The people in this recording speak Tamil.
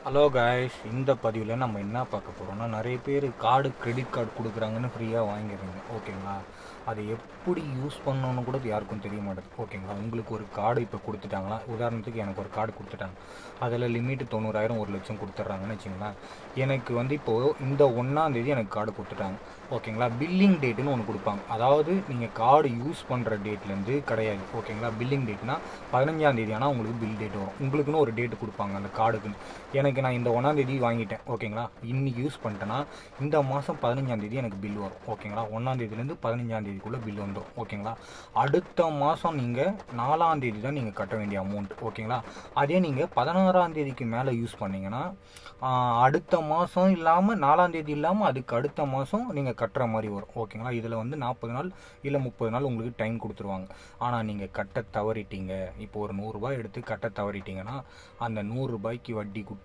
ஹலோ காய்ஸ், இந்த பதிவில் நம்ம என்ன பார்க்க போகிறோம்னா, நிறைய பேர் கிரெடிட் கார்டு கொடுக்குறாங்கன்னு ஃப்ரீயாக வாங்கிடுறீங்க. ஓகேங்களா? அதை எப்படி யூஸ் பண்ணணும்னு கூட யாருக்கும் தெரிய மாட்டேது. ஓகேங்களா? உங்களுக்கு ஒரு கார்டு இப்போ கொடுத்துட்டாங்களா, உதாரணத்துக்கு எனக்கு ஒரு கார்டு கொடுத்துட்டாங்க, அதில் லிமிட்டு 90,000 1,00,000 கொடுத்துட்றாங்கன்னு வச்சுங்களேன். எனக்கு இப்போது இந்த 1ஆம் தேதி எனக்கு கார்டு கொடுத்துட்டாங்க. ஓகேங்களா? பில்லிங் டேட்டுன்னு ஒன்று கொடுப்பாங்க. அதாவது நீங்கள் கார்டு யூஸ் பண்ணுற டேட்லேருந்து கிடையாது. ஓகேங்களா? பில்லிங் டேட்னா 15ஆம் தேதி ஆனால் உங்களுக்கு பில் டேட் வரும். உங்களுக்குன்னு ஒரு டேட்டு கொடுப்பாங்க அந்த கார்டுக்குன்னு. எனக்கு நான் இந்த 1ஆம் தேதி வாங்கிட்டேன். ஓகேங்களா? இன்றைக்கி யூஸ் பண்ணிட்டேன்னா இந்த மாதம் 15ஆம் தேதி எனக்கு பில் வரும். ஓகேங்களா? 1ஆம் தேதியிலேருந்து 15ஆம் தேதிக்குள்ளே பில் வந்துடும். ஓகேங்களா? அடுத்த மாதம் நீங்கள் 4ஆம் தேதி தான் நீங்கள் கட்ட வேண்டிய அமௌண்ட். ஓகேங்களா? அதே நீங்கள் 16ஆம் தேதிக்கு மேலே யூஸ் பண்ணிங்கன்னா அடுத்த மாதம் இல்லாமல் 4ஆம் தேதி இல்லாமல் அதுக்கு அடுத்த மாதம் நீங்கள் கட்டுற மாதிரி வரும். ஓகேங்களா? இதில் 40 நாள் இல்லை 30 நாள் உங்களுக்கு டைம் கொடுத்துருவாங்க. ஆனால் நீங்கள் கட்ட தவறிட்டீங்க, இப்போ ஒரு 100 ரூபாய் எடுத்து கட்ட தவறிட்டீங்கன்னா அந்த 100 ரூபாய்க்கு வட்டி குட்டி